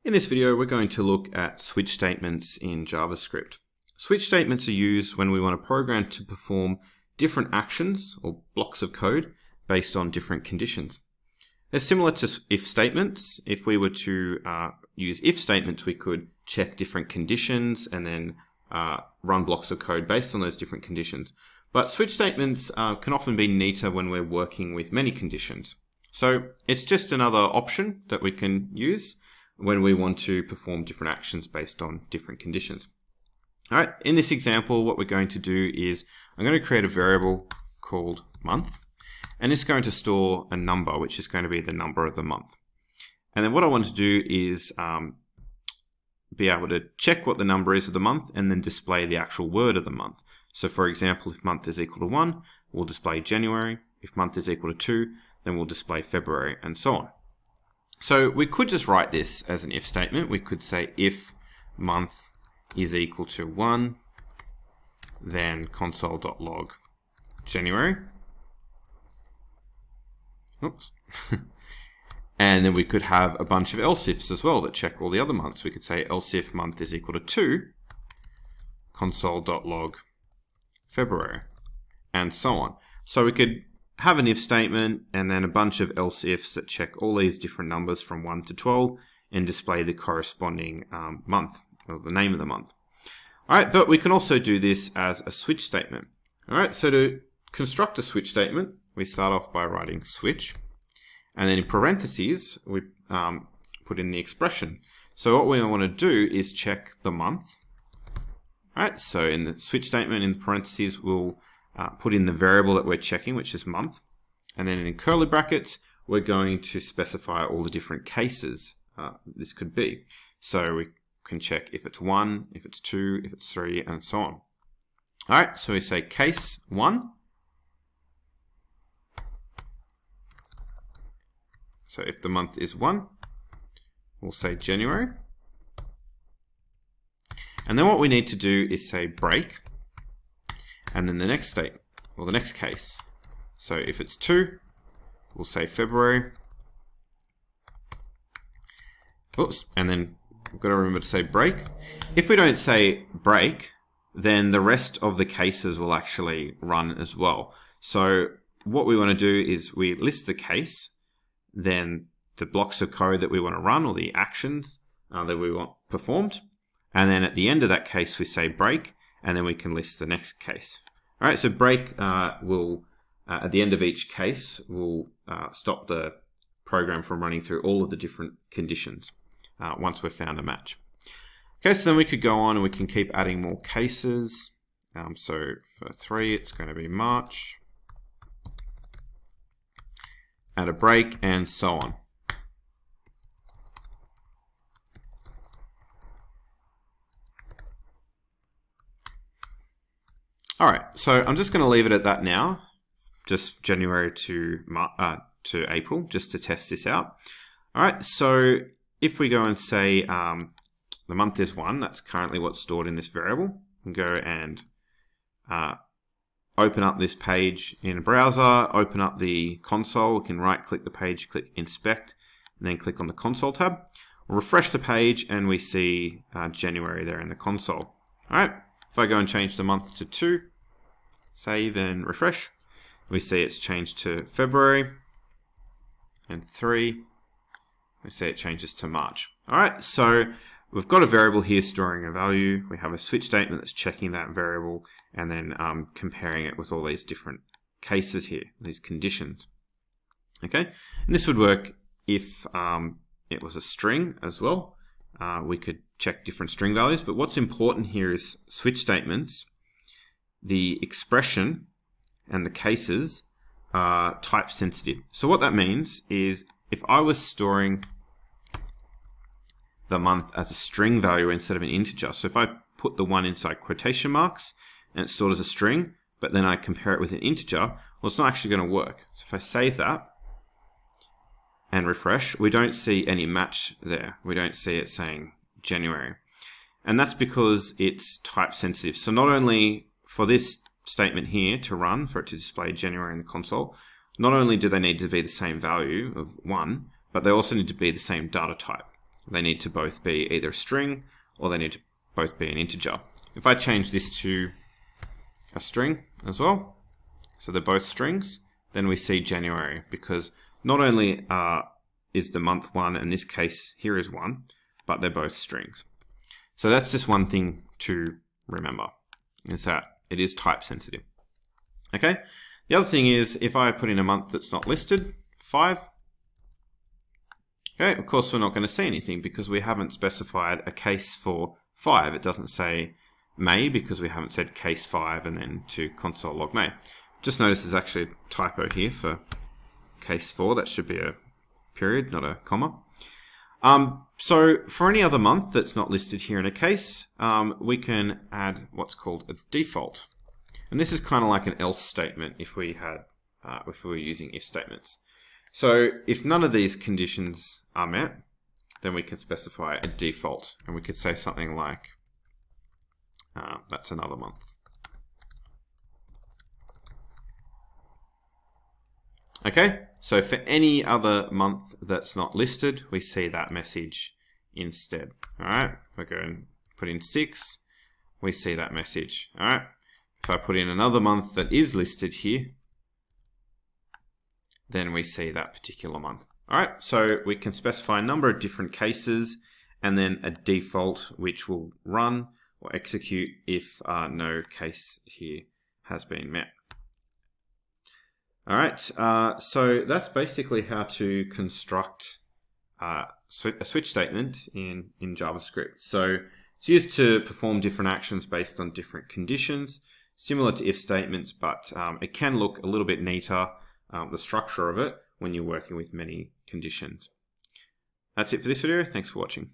In this video, we're going to look at switch statements in JavaScript. Switch statements are used when we want a program to perform different actions or blocks of code based on different conditions. They're similar to if statements. If we were to use if statements, we could check different conditions and then run blocks of code based on those different conditions. But switch statements can often be neater when we're working with many conditions. So it's just another option that we can use when we want to perform different actions based on different conditions. All right, in this example, what we're going to do is I'm going to create a variable called month, and it's going to store a number, which is going to be the number of the month. And then what I want to do is be able to check what the number is of the month and then display the actual word of the month. So for example, if month is equal to 1, we'll display January. If month is equal to 2, then we'll display February, and so on. So we could just write this as an if statement. We could say if month is equal to 1, then console.log January. Oops. And then we could have a bunch of else ifs as well that check all the other months. We could say else if month is equal to 2, console.log February, and so on. So we could have an if statement and then a bunch of else ifs that check all these different numbers from 1 to 12 and display the corresponding month, or the name of the month. All right, but we can also do this as a switch statement. All right, so to construct a switch statement, we start off by writing switch, and then in parentheses, we put in the expression. So what we want to do is check the month. All right, so in the switch statement, in parentheses, we'll put in the variable that we're checking, which is month. And then in curly brackets, we're going to specify all the different cases this could be. So we can check if it's 1, if it's 2, if it's 3, and so on. All right, so we say case 1. So if the month is 1, we'll say January. And then what we need to do is say break. And then the next state, or the next case. So if it's 2, we'll say February. Oops, and then we've got to remember to say break. If we don't say break, then the rest of the cases will actually run as well. So what we want to do is we list the case, then the blocks of code that we want to run, or the actions that we want performed. And then at the end of that case, we say break, and then we can list the next case. All right, so break will, at the end of each case, will stop the program from running through all of the different conditions once we've found a match. Okay, so then we could go on and we can keep adding more cases. So for 3, it's going to be March, add a break, and so on. All right, so I'm just going to leave it at that now, just January to April, just to test this out. All right, so if we go and say the month is 1, that's currently what's stored in this variable, and go and open up this page in a browser, open up the console, we can right-click the page, click Inspect, and then click on the Console tab. We'll refresh the page, and we see January there in the console. All right. If I go and change the month to 2, save and refresh, we see it's changed to February, and 3, we see it changes to March. All right, so we've got a variable here storing a value. We have a switch statement that's checking that variable and then comparing it with all these different cases here, these conditions. Okay, and this would work if it was a string as well. We could check different string values, but what's important here is switch statements. The expression and the cases are type sensitive. So what that means is if I was storing the month as a string value instead of an integer, so if I put the 1 inside quotation marks and it's stored as a string, but then I compare it with an integer, well, it's not actually going to work. So if I save that and refresh, we don't see any match there. We don't see it saying January. And that's because it's type sensitive. So not only for this statement here to run, for it to display January in the console, not only do they need to be the same value of 1, but they also need to be the same data type. they need to both be either a string or they need to both be an integer. If I change this to a string as well, so they're both strings, then we see January, because not only is the month 1, in this case here is 1, but they're both strings. So that's just one thing to remember, is that it is type sensitive. Okay, the other thing is if I put in a month that's not listed, 5, okay, of course we're not going to see anything because we haven't specified a case for 5. It doesn't say May because we haven't said case 5 and then to console log May. Just notice there's actually a typo here for case 4. That should be a period, not a comma. So for any other month that's not listed here in a case, we can add what's called a default. And this is kind of like an else statement if we were using if statements. So if none of these conditions are met, then we can specify a default, and we could say something like, that's another month. Okay, so for any other month that's not listed, we see that message instead. All right, if I go and put in 6, we see that message. All right, if I put in another month that is listed here, then we see that particular month. All right, so we can specify a number of different cases and then a default which will run or execute if no case here has been met. All right, so that's basically how to construct a switch statement in JavaScript. So it's used to perform different actions based on different conditions, similar to if statements, but it can look a little bit neater, the structure of it, when you're working with many conditions. That's it for this video. Thanks for watching.